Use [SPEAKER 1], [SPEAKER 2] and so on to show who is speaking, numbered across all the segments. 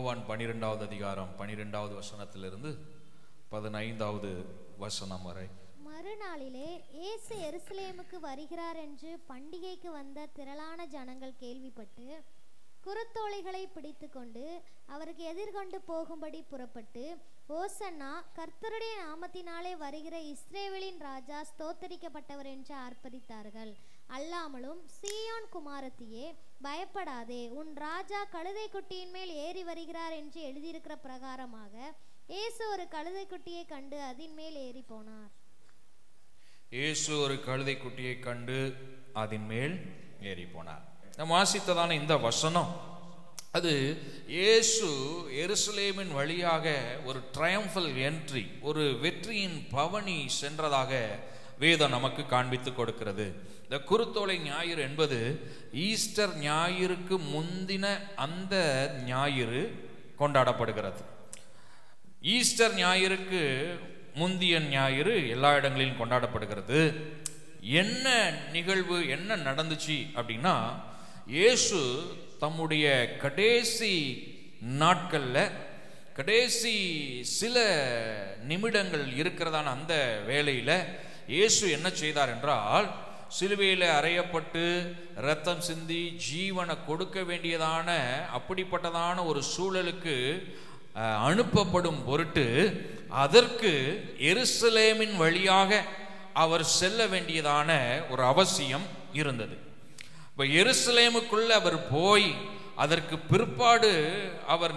[SPEAKER 1] யோவான் 12வது அதிகாரம் 12வது வசனத்திலிருந்து 15வது வசனம் வரை.
[SPEAKER 2] மறுநாளிலே இயேசு எருசலேமுக்கு வருகிறார் என்று பண்டிகைக்கு வந்த திரளான ஜனங்கள் கேள்விப்பட்டு குருத்தோலைகளை பிடித்து கொண்டு அவருக்கு எதிர்கொண்டு போகும்படி புறப்பட்டு, ஓசன்னா, கர்த்தருடைய நாமத்தினாலே வருகிற இஸ்ரவேலின் ராஜா ஸ்தோத்தரிக்கப்பட்டவர் என்று ஆர்ப்பரித்தார்கள். அல்லாமலும், சீயோன் குமாரத்தியே, பயப்படாதே, உன் ராஜா கழுதை குட்டியின் மேல் ஏறி வருகிறார் என்று எழுதியிருக்கிற பிரகாரமாக இயேசு ஒரு கழுதை குட்டியை கண்டு அதன் மேல் ஏறி போனார்.
[SPEAKER 1] இயேசு ஒரு கழுதை குட்டியை கண்டு அதன் மேல் ஏறி போனார். நாம் வாசித்ததான இந்த வசனம், அது இயேசு எருசலேமின் வழியாக ஒரு ட்ரையம்பல் என்ட்ரி, ஒரு வெற்றியின் பவனி சென்றதாக வேதம் நமக்கு காண்பித்து கொடுக்கிறது. இந்த குருத்தோலை ஞாயிறு என்பது ஈஸ்டர் ஞாயிறுக்கு முந்தின அந்த ஞாயிறு கொண்டாடப்படுகிறது. ஈஸ்டர் ஞாயிறுக்கு முந்திய ஞாயிறு எல்லா இடங்களிலும் கொண்டாடப்படுகிறது. என்ன நிகழ்வு, என்ன நடந்துச்சு அப்படின்னா, இயேசு தம்முடைய கடைசி நாட்கள்ல, கடைசி சில நிமிடங்கள் இருக்கிறதான அந்த வேளையில இயேசு என்ன செய்தார் என்றால், சிலுவையில் அறையப்பட்டு இரத்தம் சிந்தி ஜீவனை கொடுக்க வேண்டியதான அப்படிப்பட்டதான ஒரு சூழலுக்கு அனுப்பப்படும் பொருட்டு அதற்கு எருசலேமின் வழியாக அவர் செல்ல வேண்டியதான ஒரு அவசியம் இருந்தது. இப்போ எருசலேமுக்குள்ள அவர் போய் அதற்கு பிற்பாடு அவர்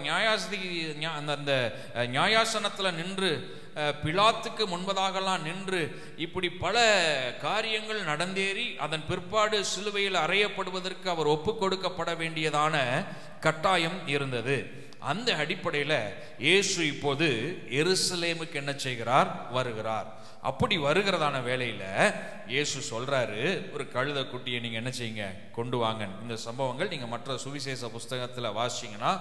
[SPEAKER 1] அந்த நியாயாசனத்தில் நின்று பிலாத்துக்கு முன்பதாகலாம் நின்று இப்படி பல காரியங்கள் நடந்தேறி அதன் பிற்பாடு சிலுவையில் அறையப்படுவதற்கு அவர் ஒப்பு கொடுக்கப்பட வேண்டியதான கட்டாயம் இருந்தது. அந்த அடிப்படையில் இயேசு இப்போது எருசலேமுக்கு என்ன செய்கிறார், வருகிறார். அப்படி வருகிறதான வேளையில இயேசு சொல்றாரு, ஒரு கழுத குட்டியை நீங்க என்ன செய்யுங்க, கொண்டு வாங்க. இந்த சம்பவங்கள் நீங்க மற்ற சுவிசேஷ புஸ்தகத்துல வாசிங்கன்னா,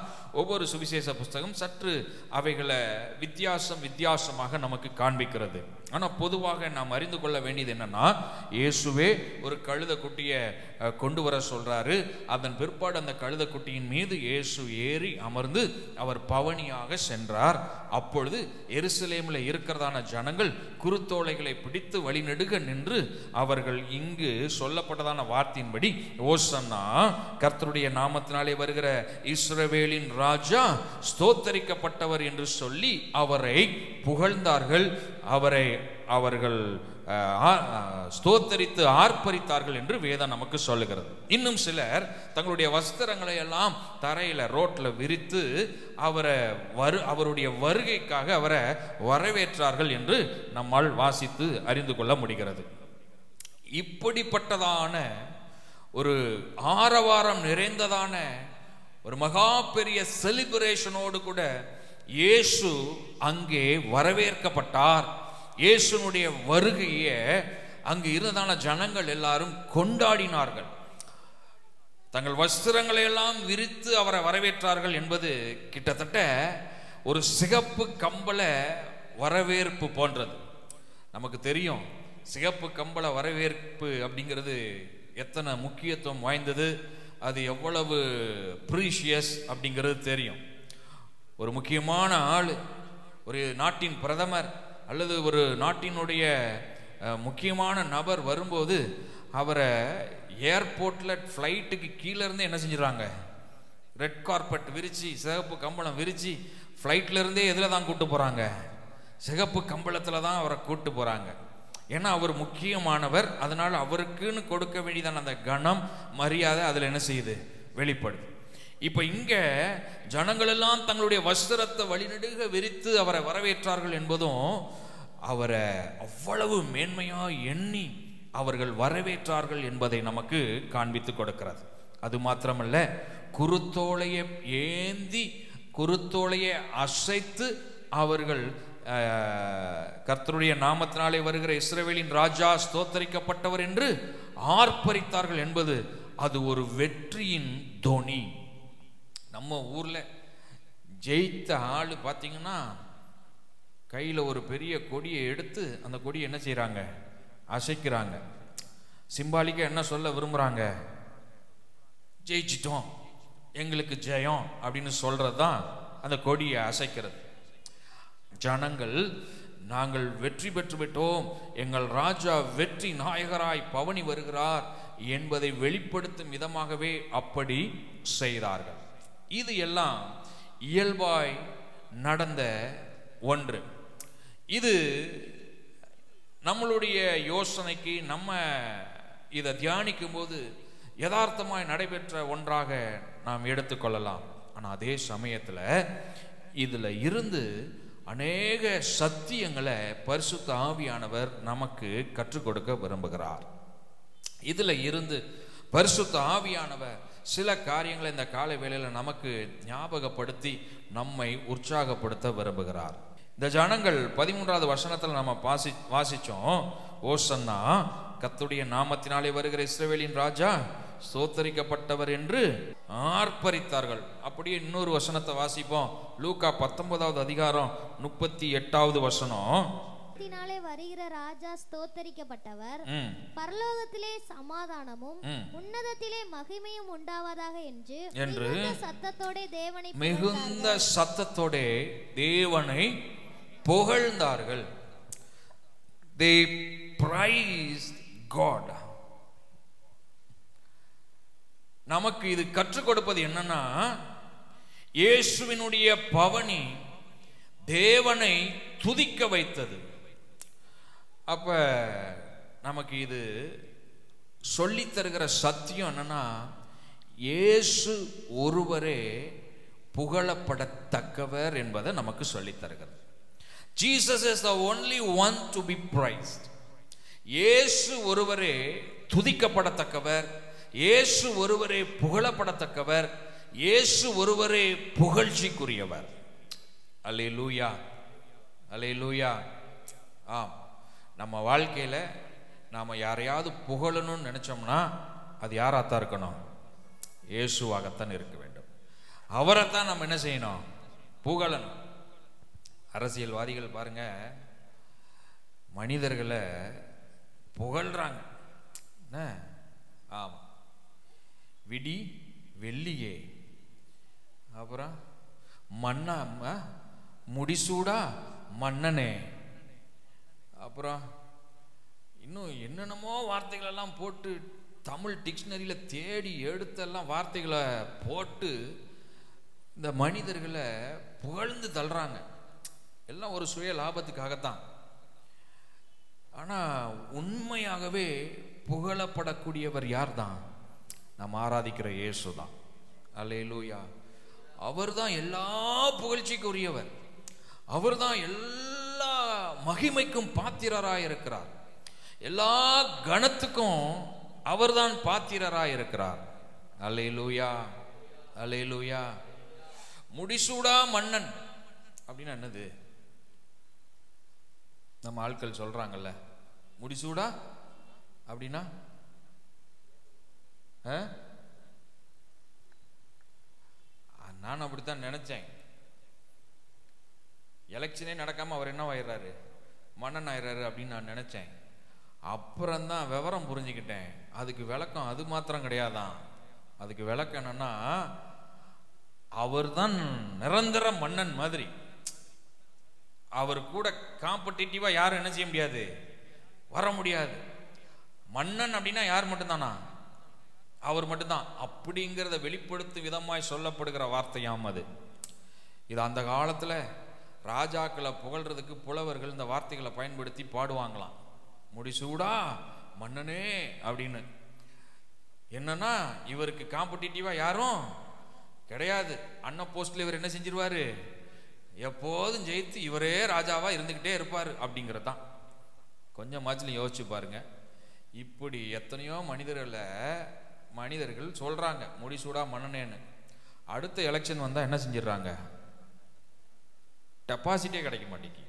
[SPEAKER 1] ஒவ்வொரு சுவிசேஷ புஸ்தகம் சற்று அவைகளை வித்தியாசமாக நமக்கு காண்பிக்கிறது. ஆனா பொதுவாக நாம் அறிந்து கொள்ள வேண்டியது என்னன்னா, இயேசுவே ஒரு கழுத குட்டியை கொண்டு வர சொல்றாரு. அதன் பிற்பாடு அந்த கழுத குட்டியின் மீது இயேசு ஏறி அமர்ந்து அவர் பவனியாக சென்றார். அப்பொழுது எருசலேமில் இருக்கிறதான ஜனங்கள் குருத்தோலைகளை பிடித்து வழிநெடுக நின்று அவர்கள் இங்கு சொல்லப்பட்டதான வார்த்தையின்படி, ஓசன்னா, கர்த்தருடைய நாமத்தினாலே வருகிற இஸ்ரவேலின் ராஜா ஸ்தோத்தரிக்கப்பட்டவர் என்று சொல்லி அவரை புகழ்ந்தார்கள். அவர்கள் ஸ்தோத்தரித்து ஆர்ப்பரித்தார்கள் என்று வேதம் நமக்கு சொல்லுகிறது. இன்னும் சிலர் தங்களுடைய வஸ்திரங்களை எல்லாம் தரையில ரோட்ல விரித்து அவருடைய வருகைக்காக அவரை வரவேற்றார்கள் என்று நம்மால் வாசித்து அறிந்து கொள்ள முடிகிறது. இப்படிப்பட்டதான ஒரு ஆரவாரம் நிறைந்ததான ஒரு மகா பெரிய செலிப்ரேஷனோடு கூட இயேசு அங்கே வரவேற்கப்பட்டார். இயேசுனுடைய வருகையை அங்கு இருந்ததான ஜனங்கள் எல்லாரும் கொண்டாடினார்கள். தங்கள் வஸ்திரங்களை எல்லாம் விரித்து அவரை வரவேற்றார்கள் என்பது கிட்டத்தட்ட ஒரு சிகப்பு கம்பள வரவேற்பு போன்றது. நமக்கு தெரியும், சிகப்பு கம்பள வரவேற்பு அப்படிங்கிறது எத்தனை முக்கியத்துவம் வாய்ந்தது, அது எவ்வளவு ப்ரீஷியஸ் அப்படிங்கிறது தெரியும். ஒரு முக்கியமான ஆள், ஒரு நாட்டின் பிரதமர் அல்லது ஒரு நாட்டினுடைய முக்கியமான நபர் வரும்போது அவரை ஏர்போர்ட்ல ஃப்ளைட்டுக்கு கீழே இருந்து என்ன செஞ்சிடறாங்க, ரெட் கார்பெட் விரிச்சு, சிகப்பு கம்பளம் விரிச்சு ஃப்ளைட்ல இருந்தே எதில் தான் கூட்டு போறாங்க, சிகப்பு கம்பளத்துல தான் அவரை கூட்டு போறாங்க. ஏன்னா அவர் முக்கியமானவர். அதனால அவருக்குன்னு கொடுக்க வேண்டியதான அந்த கணம், மரியாதை அதுல என்ன செய்யுது, வெளிப்படுது. இப்ப இங்க ஜனங்கள் எல்லாம் தங்களுடைய வஸ்திரத்தை வழிநெடுக விரித்து அவரை வரவேற்றார்கள் என்பதும், அவரை அவ்வளவு மேன்மையா எண்ணி அவர்கள் வரவேற்றார்கள் என்பதை நமக்கு காண்பித்து கொடுக்கிறது. அது மாத்திரமல்ல, குருத்தோலையை ஏந்தி குருத்தோலையை அசைத்து அவர்கள் கர்த்தருடைய நாமத்தினாலே வருகிற இஸ்ரவேலின் ராஜா ஸ்தோத்தரிக்கப்பட்டவர் என்று ஆர்ப்பரித்தார்கள் என்பது அது ஒரு வெற்றியின் தொனி. நம்ம ஊர்ல ஜெயித்த ஆளு பார்த்தீங்கன்னா கையில் ஒரு பெரிய கொடியை எடுத்து அந்த கொடியை என்ன செய்யறாங்க, அசைக்கிறாங்க. சிம்பாலிக்கா என்ன சொல்ல விரும்புறாங்க, ஜெயிச்சிட்டோம், எங்களுக்கு ஜெயம் அப்படின்னு சொல்றதுதான் அந்த கொடியை அசைக்கிறது. ஜனங்கள் நாங்கள் வெற்றி பெற்று விட்டோம், எங்கள் ராஜா வெற்றி நாயகராய் பவனி வருகிறார் என்பதை வெளிப்படுத்தும் விதமாகவே அப்படி செய்தார்கள். இது எல்லாம் இயல்பாய் நடந்த ஒன்று. இது நம்மளுடைய யோசனைக்கு நம்ம இதை தியானிக்கும் போது யதார்த்தமாய் நடைபெற்ற ஒன்றாக நாம் எடுத்துக்கொள்ளலாம். ஆனால் அதே சமயத்தில் இதில் இருந்து அநேக சத்தியங்களை பரிசுத்த ஆவியானவர் நமக்கு கற்றுக் கொடுக்க விரும்புகிறார். இதில் இருந்து பரிசுத்த ஆவியானவர் சில காரியங்களை இந்த காலை வேளையில் நமக்கு ஞாபகப்படுத்தி நம்மை உற்சாகப்படுத்த விரும்புகிறார். இந்த ஜனங்கள் 13வது வசனத்தில் நம்ம வாசிச்சோம், ஓசன்னா கர்த்தருடைய நாமத்தினாலே வருகிற இஸ்ரவேலின் ராஜா ஸ்தோத்தரிக்கப்பட்டவர் என்று ஆர்ப்பரித்தார்கள். அப்படியே இன்னொரு வசனத்தை வாசிப்போம். லூக்கா 19வது அதிகாரம் 38வது வசனம்.
[SPEAKER 2] வருகிற ராஜா ஸ்தோத்தரிக்கப்பட்டவர், பரலோகத்திலே சமாதானமும் உன்னதத்திலே மகிமையும் உண்டாவதாக என்று
[SPEAKER 1] மிகுந்த சத்தத்தோடே தேவனை புகழ்ந்தார்கள். They praised God. நமக்கு இது கற்றுக் கொடுப்பது என்னன்னா, இயேசுவினுடைய பவனி தேவனை துதிக்க வைத்தது. அப்ப நமக்கு இது சொல்லி தருகிற சத்தியம் என்னன்னா, இயேசு ஒருவரே புகழப்படத்தக்கவர் என்பதை நமக்கு சொல்லி தருகிறது. Jesus is the only one to be praised. இயேசு ஒருவரே துதிக்கப்படத்தக்கவர், இயேசு ஒருவரே புகழப்படத்தக்கவர், இயேசு ஒருவரே புகழ்ச்சிக்குரியவர். அல்லேலூயா, அல்லேலூயா. ஆம், நம்ம வாழ்க்கையில நாம யாரையாவது புகழணும்னு நினைச்சோம்னா அது யாராத்தான் இருக்கணும்? இயேசுவாகத்தான் இருக்க வேண்டும். அவரைத்தான் நம்ம என்ன செய்யணும்? புகழணும். அரசியல்வாதிகள் பாருங்க, மனிதர்களை புகழ்றாங்க. ஆமா, விடி வெள்ளியே, அப்புறம் மன்னா முடிசூடா மன்னனே, அப்புறம் இன்னும் என்னென்னமோ வார்த்தைகள் எல்லாம் போட்டு தமிழ் டிக்ஷனரியில தேடி எடுத்தெல்லாம் வார்த்தைகளை போட்டு இந்த மனிதர்களை புகழ்ந்து தள்ளுறாங்க. எல்லாம் ஒரு சுய லாபத்துக்காகத்தான். ஆனா உண்மையாகவே புகழப்படக்கூடியவர் யார் தான்? நாம் ஆராதிக்கிற இயேசு தான். அல்லேலூயா. அவர் தான் எல்லா புகழ்ச்சிக்குரியவர். அவர் தான் எல்லா மகிமைக்கும் பாத்திரராய் இருக்கிறார். எல்லா கணத்துக்கும் அவர்தான் பாத்திரராய் இருக்கிறார். அல்லேலூயா, அல்லேலூயா. முடிசூடா மன்னன் அப்படின்னா என்னது? நம்ம ஆட்கள் சொல்றாங்கல்ல, முடிசூடா அப்படின்னா நான் அப்படித்தான் நினைச்சேன். எலெக்ஷனே நடக்காம அவர் என்ன ஆயிடுறாரு? மன்னன் ஆயிடுறாரு அப்படின்னு நான் நினைச்சேன். அப்புறம்தான் விவரம் புரிஞ்சுக்கிட்டேன். அதுக்கு விளக்கம் அது மாத்திரம் கிடையாதான். அதுக்கு விளக்கம் என்னன்னா, அவர் தான் நிரந்தர மன்னன் மாதிரி. அவர் கூட காம்படிட்டிவா யாரும் என்ன செய்ய முடியாது, வர முடியாது. மன்னன் அப்படின்னா யார் மட்டும்தானா? அவர் மட்டும்தான். அப்படிங்கிறத வெளிப்படுத்தும் விதமாய் சொல்லப்படுகிற வார்த்தையாம் அது. இது அந்த காலத்துல ராஜாக்களை புகழ்றதுக்கு புலவர்கள் இந்த வார்த்தைகளை பயன்படுத்தி பாடுவாங்களாம். முடிசூடா மன்னனே அப்படின்னு. என்னன்னா, இவருக்கு காம்படிட்டிவா யாரும் கிடையாது. அண்ணன் போஸ்ட்ல இவர் என்ன செஞ்சிருவாரு? எப்போதும் ஜெயித்து இவரே ராஜாவா இருந்துகிட்டே இருப்பாரு அப்படிங்கிறதான். கொஞ்சம் மாச்சிலும் யோசிச்சு பாருங்க. இப்படி எத்தனையோ மனிதர்கள் சொல்றாங்க முடிசூடா மன்னனேன்னு. அடுத்த எலெக்ஷன் வந்தா என்ன செஞ்சிடறாங்க? டெபாசிட்டே கிடைக்க மாட்டேங்கி.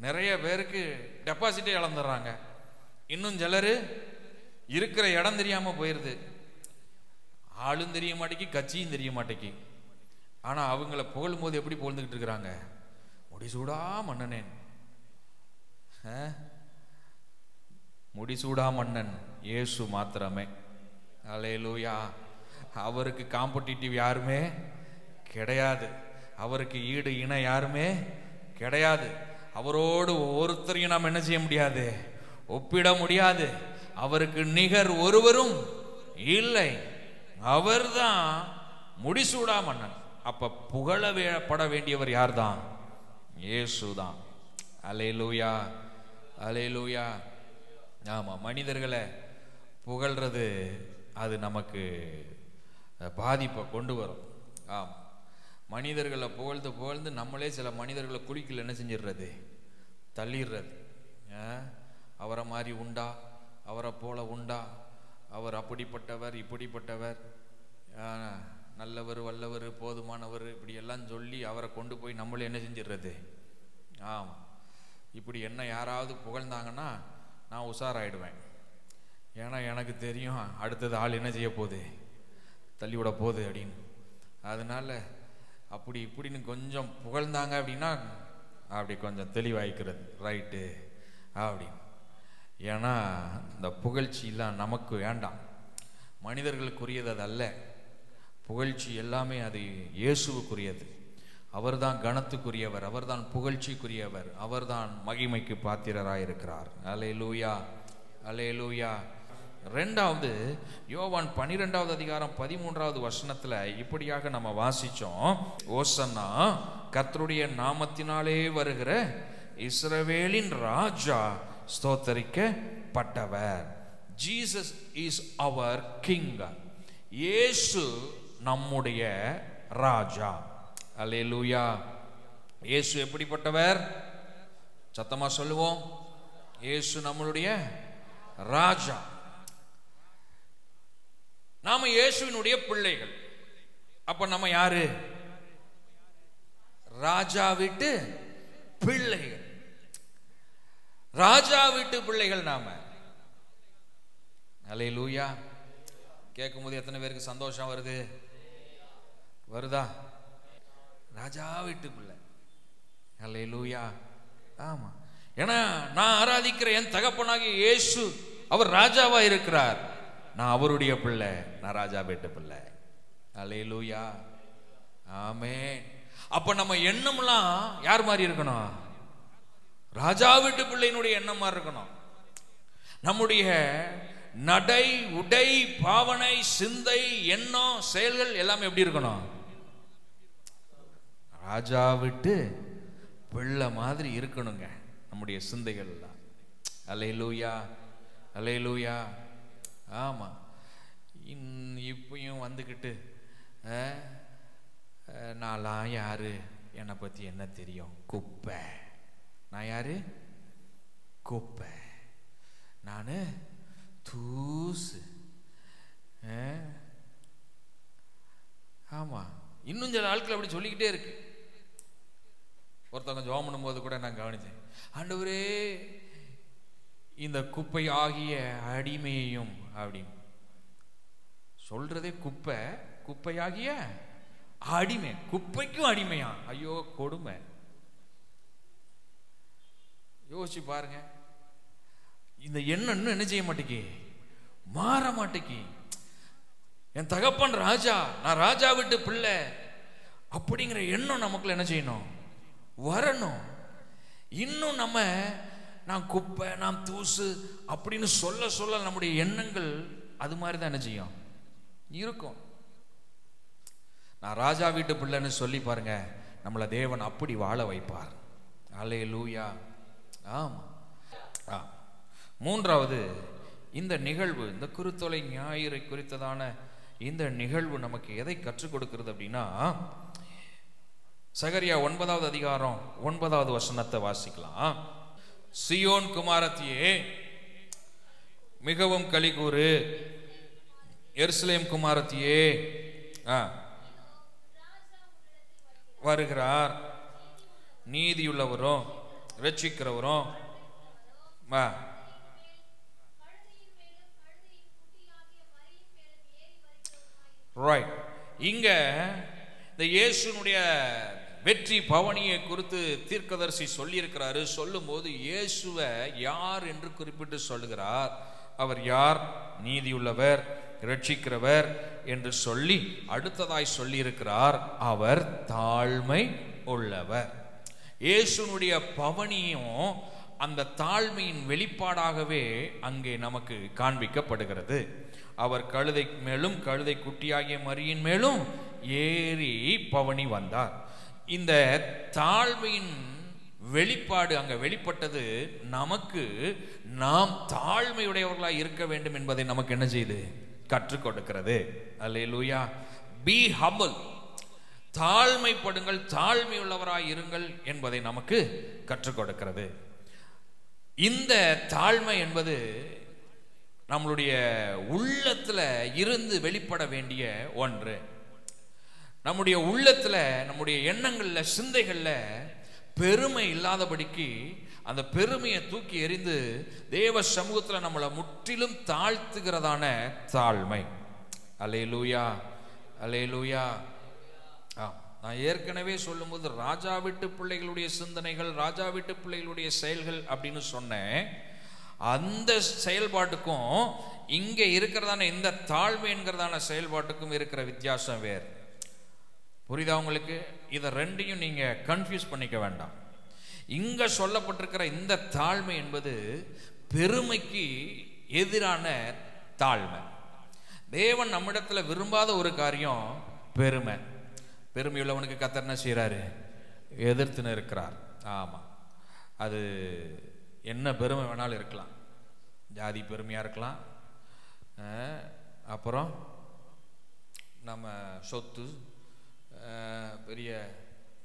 [SPEAKER 1] நிறைய பேருக்கு டெபாசிட்டே இழந்துடுறாங்க. இன்னும் சிலரு இருக்கிற இடம் தெரியாம போயிருது. ஆளும் தெரிய மாட்டேங்கி, கட்சியும் தெரிய மாட்டேங்கி. ஆனா அவங்கள புகழும் போது எப்படி புகழ்ந்துகிட்டு இருக்கிறாங்க? முடிசூடா மன்னனேன். முடிசூடா மன்னன் இயேசு மாத்திரமே. அல்லேலூயா. அவருக்கு காம்படிட்டிவ் யாருமே கிடையாது. அவருக்கு ஈடு இணை யாருமே கிடையாது. அவரோடு ஒருத்தரையும் நாம் என்ன செய்ய முடியாது, ஒப்பிட முடியாது. அவருக்கு நிகர் ஒருவரும் இல்லை. அவர்தான் முடிசூடா மன்னன். அப்ப புகழப்பட வேண்டியவர் யார்தான்? இயேசுதான். அல்லேலூயா, அல்லேலூயா. ஆமா, மனிதர்களை புகழ்றது அது நமக்கு பாதிப்பை கொண்டு வரும். ஆமா, மனிதர்களை புகழ்ந்து புகழ்ந்து நம்மளே சில மனிதர்களை குழிக்குள்ள என்ன செஞ்சிடுறது, தள்ளிடுறது. அவரை மாதிரி உண்டா, அவரை போல உண்டா, அவர் அப்படிப்பட்டவர் இப்படிப்பட்டவர், நல்லவர் வல்லவர் போதுமானவர், இப்படி எல்லாம் சொல்லி அவரை கொண்டு போய் நம்மளே என்ன செஞ்சிடுறது. ஆமாம், இப்படி என்ன யாராவது புகழ்ந்தாங்கன்னா நான் உஷாராயிடுவேன். ஏன்னா எனக்கு தெரியும் அடுத்தது ஆள் என்ன செய்ய போகுது, தள்ளிவிட போகுது அப்படின்னு. அதனால அப்படி இப்படின்னு கொஞ்சம் புகழ்ந்தாங்க அப்படின்னா அப்படி கொஞ்சம் தெளிவாய்க்கிறது, ரைட்டு அப்படின்னு. ஏன்னா இந்த புகழ்ச்சியெல்லாம் நமக்கு வேண்டாம், மனிதர்களுக்குரியது அது அல்ல. புகழ்ச்சி எல்லாமே அது இயேசுவுக்குரியது. அவர்தான் கனத்துக்குரியவர், அவர்தான் புகழ்ச்சிக்குரியவர், அவர்தான் மகிமைக்கு பாத்திரராயிருக்கிறார். அல்லேலூயா, அல்லேலூயா. ரெண்டாவது யோவான் 12வது அதிகாரம் 13வது வசனத்துல இப்படியாக நம்ம வாசிச்சோம். ஓசன்னா கர்த்தருடைய நாமத்தினாலே வருகிற இஸ்ரவேலின் ராஜா ஸ்தோத்தரிக்கப்பட்டவர். Jesus is our king. Yesu நம்முடைய ராஜா. அல்லேலூயா. இயேசு எப்படிப்பட்டவர்? சத்தமா சொல்லுவோம். இயேசு நம்மளுடைய ராஜா. நாம இயேசுவினுடைய பிள்ளைகள். அப்ப நம்ம யாரு? ராஜா வீட்டு பிள்ளைகள். ராஜா வீட்டு பிள்ளைகள் நாம. அல்லேலூயா. கேட்கும் போது எத்தனை பேருக்கு சந்தோஷம் வருது? வருதா? ராஜா வீட்டு பிள்ளை. அல்லேலூயா. ஆமா, ஏன்னா நான் ஆராதிக்கிற என் தகப்பனாகிய இயேசு அவர் ராஜாவா இருக்கிறார். நான் அவருடைய பிள்ளை, நான் ராஜா வீட்டு பிள்ளை. அல்லேலூயா, ஆமென். அப்ப நம்ம எண்ணம்லாம் யார் மாதிரி இருக்கணும்? ராஜா வீட்டு பிள்ளையினுடைய எண்ணம் மாதிரி இருக்கணும். நம்முடைய நடை, உடை, பாவனை, சிந்தை, எண்ணம், செயல்கள் எல்லாமே எப்படி இருக்கணும்? ராஜா விட்டு பிள்ளை மாதிரி இருக்கணுங்க நம்முடைய சிந்தைகள் எல்லாம். அல்லேலூயா, அல்லேலூயா. ஆமா, இப்பயும் வந்துக்கிட்டு நான்லாம் யாரு, என்னை பத்தி என்ன தெரியும், குப்பை. நான் யாரு? குப்பை. நானு தூசு. ஆமா, இன்னும் சில ஆட்கள் அப்படி சொல்லிக்கிட்டே இருக்கு. ஒருத்தவங்க ஜெபம் பண்ணும்போது கூட நான் கவனிச்சேன், ஆண்டவரே இந்த குப்பை ஆகிய அடிமையையும் அப்படின்னு சொல்றதே. குப்பை, குப்பையாகிய அடிமை, குப்பைக்கும் அடிமையா? ஐயோ கொடுமை. யோசிச்சு பாருங்க. இந்த எண்ணம் என்ன செய்ய மாட்டேங்கி, மாற மாட்டேங்கி. என் தகப்பன் ராஜா, நான் ராஜா விட்டு பிள்ளை அப்படிங்கிற எண்ணம் நமக்குள்ள என்ன செய்யணும்? வரணும். இன்னும் நம்ம நான் குப்பை, நான் தூசு அப்படின்னு சொல்ல சொல்ல நம்முடைய எண்ணங்கள் அது மாதிரி தான் என்ன செய்யும், இருக்கும். நான் ராஜா வீட்டு பிள்ளைன்னு சொல்லி பாருங்க, நம்மளை தேவன் அப்படி வாழ வைப்பார். அல்லேலூயா. ஆமா. மூன்றாவது, இந்த நிகழ்வு, இந்த குருத்தோலை ஞாயிறை குறித்ததான இந்த நிகழ்வு நமக்கு எதை கற்றுக் கொடுக்கிறது அப்படின்னா, சகரியா 9வது அதிகாரம் 9வது வசனத்தை வாசிக்கலாம். சியோன் குமாரத்தியே மிகவும் களிகூறு, எருசலேம் குமாரத்தியே வருகிறார், நீதியுள்ளவரும் ரட்சிக்கிறவரும். ரைட். இங்க இந்த இயேசுனுடைய வெற்றி பவனியை குறித்து தீர்க்கதரிசி சொல்லி இருக்கிறாரு. சொல்லும் போது இயேசுவை யார் என்று குறிப்பிட்டு சொல்லுகிறார். அவர் யார்? நீதியுள்ளவர், இரட்சிக்கிறவர் என்று சொல்லி அடுத்ததாய் சொல்லியிருக்கிறார், அவர் தாழ்மை உள்ளவர். இயேசுனுடைய பவனியும் அந்த தாழ்மையின் வெளிப்பாடாகவே அங்கே நமக்கு காண்பிக்கப்படுகிறது. அவர் கழுதை மேலும் கழுதை குட்டியாகிய மரியின் மேலும் ஏறி பவனி வந்தார். இந்த தாழ்மையின் வெளிப்பாடு அங்க வெளிப்பட்டது நமக்கு, நாம் தாழ்மையுடையவர்களாய் இருக்க வேண்டும் என்பதை நமக்கு என்ன செய்து கற்றுக் கொடுக்கிறது. அல்லேலூயா. பி ஹம்பிள், தாழ்மைப்படுங்கள், தாழ்மையுள்ளவராய் இருங்கள் என்பதை நமக்கு கற்றுக் கொடுக்கிறது. இந்த தாழ்மை என்பது நம்மளுடைய உள்ளத்துல இருந்து வெளிப்பட வேண்டிய ஒன்று. நம்முடைய உள்ளத்துல, நம்முடைய எண்ணங்கள்ல, சிந்தைகள்ல பெருமை இல்லாதபடிக்கு அந்த பெருமையை தூக்கி எறிந்து தேவ சமூகத்துல நம்மளை முற்றிலும் தாழ்த்துகிறதான தாழ்மை. அல்லேலூயா, அல்லேலூயா. நான் ஏற்கனவே சொல்லும்போது ராஜா வீட்டு பிள்ளைகளுடைய சிந்தனைகள், ராஜா வீட்டு பிள்ளைகளுடைய செயல்கள் அப்படின்னு சொன்னேன். அந்த செயல்பாட்டுக்கும் இங்க இருக்கிறதான இந்த தாழ்மை என்கிறதான செயல்பாட்டுக்கும் இருக்கிற வித்தியாசம் வேறு. புரியுதா உங்களுக்கு? இதை ரெண்டையும் நீங்க கன்ஃபியூஸ் பண்ணிக்க வேண்டாம். இங்க சொல்லப்பட்டிருக்கிற இந்த தாழ்மை என்பது பெருமைக்கு எதிரான தாழ்மை. தேவன் நம்மிடத்துல விரும்பாத ஒரு காரியம் பெருமை. பெருமையுள்ளவனுக்கு கர்த்தர் என்ன செய்யறாரு? எதிர்த்துன்னு இருக்கிறார். ஆமா, அது என்ன பெருமை வேணாலும் இருக்கலாம். ஜாதி பெருமையா இருக்கலாம், அப்புறம் நம்ம சொத்து, பெரிய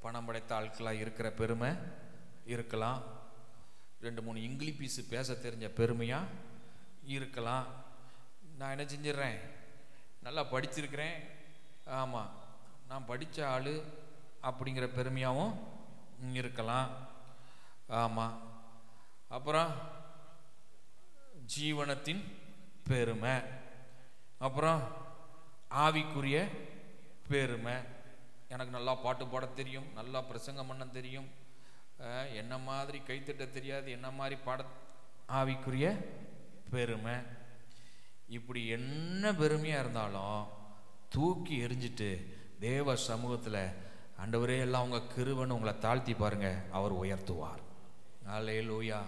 [SPEAKER 1] பணம் படைத்த ஆட்களாக இருக்கிற பெருமை இருக்கலாம், 2-3 இங்கிலீஷ் பீஸு பேச தெரிஞ்ச பெருமையா இருக்கலாம். நான் என்ன செஞ்சிடறேன், நல்லா படிச்சிருக்கிறேன், ஆமாம் நான் படித்த ஆள் அப்படிங்கிற பெருமையாகவும் இருக்கலாம். ஆமாம், அப்புறம் ஜீவனத்தின் பெருமை, அப்புறம் ஆவிக்குரிய பெருமை. எனக்கு நல்லா பாட்டு பாட தெரியும், நல்லா பிரசங்கம் பண்ண தெரியும், என்ன மாதிரி கைத்தட்ட தெரியாது, என்ன மாதிரி பாட, ஆவிக்குரிய பெருமை. இப்படி என்ன பெருமையாக இருந்தாலும் தூக்கி எறிஞ்சிட்டு தேவ சமூகத்தில் ஆண்டவரே எல்லாம் உங்கள் கிருபைன்னு உங்களை தாழ்த்தி பாருங்க, அவர் உயர்த்துவார். அல்லேலூயா.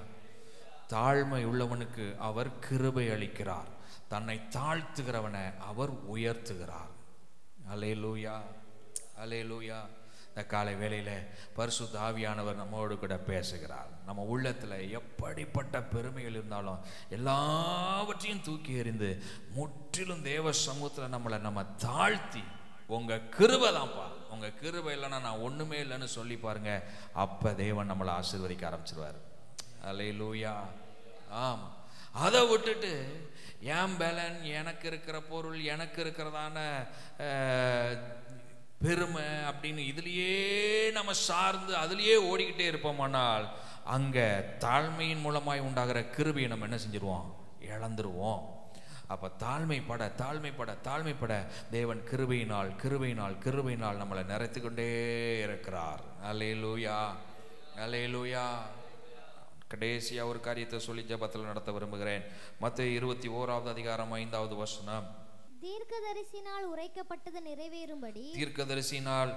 [SPEAKER 1] தாழ்மை உள்ளவனுக்கு அவர் கிருபை அளிக்கிறார், தன்னை தாழ்த்துகிறவனை அவர் உயர்த்துகிறார். அல்லேலூயா, அல்லேலூயா. இந்த காலை வேளையில பரிசுத்த ஆவியானவர் நம்மோடு கூட பேசுகிறார். நம்ம உள்ளத்துல எப்படிப்பட்ட பெருமைகள் இருந்தாலும் எல்லாவற்றையும் தூக்கி எறிந்து முற்றிலும் தேவ சமூகத்துல நம்ம தாழ்த்தி, உங்க கிருபை தான்ப்பா, உங்க கிருபை இல்லைன்னா நான் ஒண்ணுமே இல்லைன்னு சொல்லி பாருங்க, அப்ப தேவன் நம்மளை ஆசீர்வதிக்க ஆரம்பிச்சிருவார். அல்லேலூயா. ஆமா, அதை விட்டுட்டு என் பலன், எனக்கு இருக்கிற பொருள், எனக்கு இருக்கிறதான பெருமை அப்படின்னு இதுலயே நம்ம சார்ந்து அதுலயே ஓடிக்கிட்டே இருப்போமானால் அங்க தாழ்மையின் மூலமாய் உண்டாகிற கிருபையை நம்ம என்ன செஞ்சிருவோம்? இழந்துருவோம். அப்ப தாழ்மைப்பட தாழ்மைப்பட தாழ்மைப்பட தேவன் கிருபையினால் கிருபையினால் கிருபையினால் நம்மளை நிறைத்து கொண்டே இருக்கிறார். அல்லேலூயா, அல்லேலூயா. கடைசியா ஒரு காரியத்தை சொல்லி ஜெபத்தில் நடத்த விரும்புகிறேன். மத்தேயு 21வது அதிகாரம் 5வது வசனம்.
[SPEAKER 2] தீர்க்கதரிசினால் உரைக்கப்பட்டது நிறைவேறும்படி,
[SPEAKER 1] தீர்க்கதரிசினால்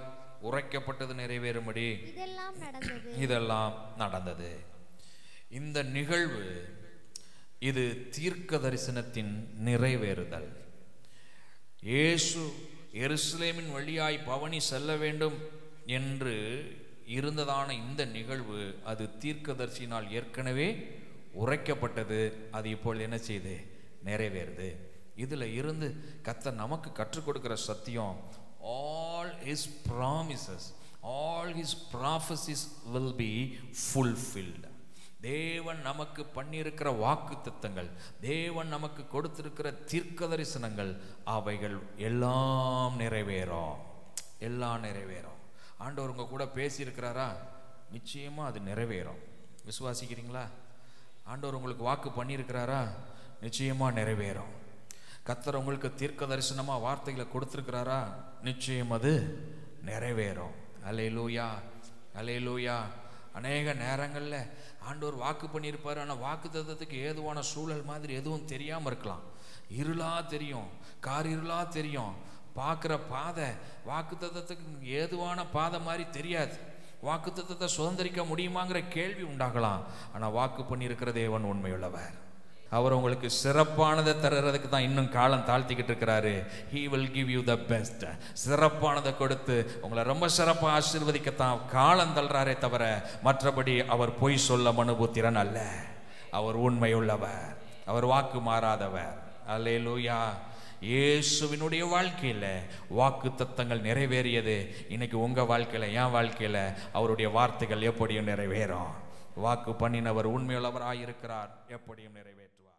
[SPEAKER 1] உரைக்கப்பட்டது நிறைவேறும்படி இதெல்லாம் நடந்தது. இந்த நிகழ்வு இது தீர்க்க தரிசனத்தின் நிறைவேறுதல். இயேசு எருசலேமின் வழியாய் பவனி செல்ல வேண்டும் என்று இருந்ததான இந்த நிகழ்வு அது தீர்க்கதரிசினால் ஏற்கனவே உரைக்கப்பட்டது. அது இப்பொழுது என்ன செய்து நிறைவேறுது. இதுல இருந்து கர்த்தர் நமக்கு கற்றுக் கொடுக்கிற சத்தியம், all his promises, all his prophecies will be fulfilled. தேவன் நமக்கு பண்ணியிருக்கிற வாக்கு தத்தங்கள், தேவன் நமக்கு கொடுத்திருக்கிற தீர்க்க தரிசனங்கள், அவைகள் எல்லாம் நிறைவேறும், எல்லாம் நிறைவேறும். ஆண்டவர் உங்க கூட பேசியிருக்கிறாரா? நிச்சயமா அது நிறைவேறும். விசுவாசிக்கிறீங்களா? ஆண்டவர் உங்களுக்கு வாக்கு பண்ணியிருக்கிறாரா? நிச்சயமா நிறைவேறும். கர்த்தர் உங்களுக்கு தீர்க்க தரிசனமா வார்த்தைகளை கொடுத்திருக்கிறாரா? நிச்சயம் அது நிறைவேறும். அல்லேலூயா, அல்லேலூயா. அநேக நேரங்களில் ஆண்டவர் வாக்கு பண்ணியிருப்பார், ஆனால் வாக்கு தத்தத்துக்கு ஏதுவான சூழல் மாதிரி எதுவும் தெரியாமல் இருக்கலாம். இருளாக தெரியும், கார் இருளாக தெரியும், பார்க்குற பாதை வாக்கு தத்தத்துக்கு ஏதுவான பாதை மாதிரி தெரியாது. வாக்கு தத்தத்தை சுதந்திரிக்க முடியுமாங்கிற கேள்வி உண்டாகலாம். ஆனால் வாக்கு பண்ணியிருக்கிற தேவன் உண்மையுள்ளவர். அவர் உங்களுக்கு சிறப்பானதை தருறதுக்கு தான் இன்னும் காலம் தாழ்த்திக்கிட்டு இருக்கிறாரு. He will give you the best. சிறப்பானதை கொடுத்து உங்களை ரொம்ப சிறப்பாக ஆசீர்வதிக்கத்தான் காலம் தள்ளுறாரே தவிர மற்றபடி அவர் பொய் சொல்ல மனுபுத்திரன் அல்ல. அவர் உண்மையுள்ளவர், அவர் வாக்கு மாறாதவர். அல்லேலூயா. இயேசுவினுடைய வாழ்க்கையில் வாக்கு தத்தங்கள் நிறைவேறியது. இன்னைக்கு உங்கள் வாழ்க்கையில், என் வாழ்க்கையில் அவருடைய வார்த்தைகள் எப்படியும் நிறைவேறும். வாக்கு பண்ணினவர் உண்மையுள்ளவராயிருக்கிறார், எப்படியும் நிறைவேற்றுவார்.